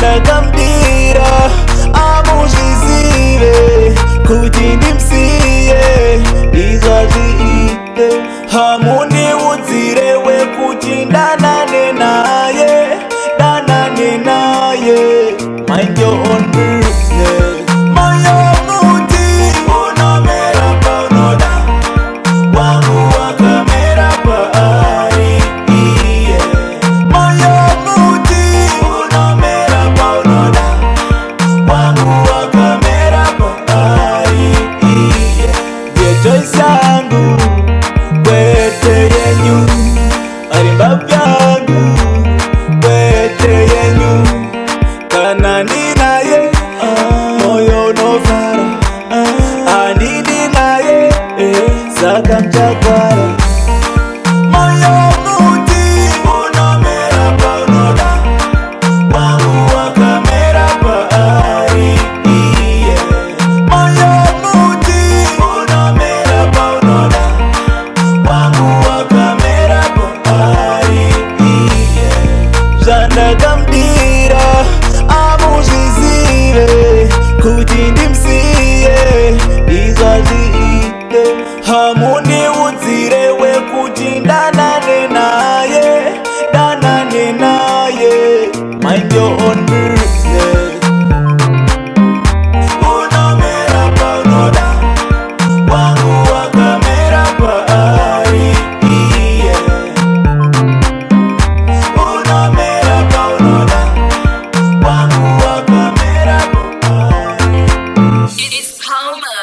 Zvandakamdira amuzvizive kuti ndimsiye izvazviite. Hamundiudzire wekuti danane naye, danane naye. Mind your own business. Moyo muti unomera paunoda, wangu wakamera paari. Moyo muti unomera paunoda, wangu wakamera paari. Choice yangu kwete yenyu, arimba vyangu kwete yenyu. Kana ndinaye moyo nofara, andidi naye saka mchagwara. Moyo muti unomera paunoda, wangu wakamera paari. Moyo muti unomera paunoda, wangu wakamera paari. Zvandakamdira amuzvizive kuti ndimsiye izvazviite. Hamundiudzire wekuti danane naye, danane naye. Mind your own business. Unomera paunoda, wangu wakamera paari. Unomera paunoda, wangu wakamera paari. It's Palmer.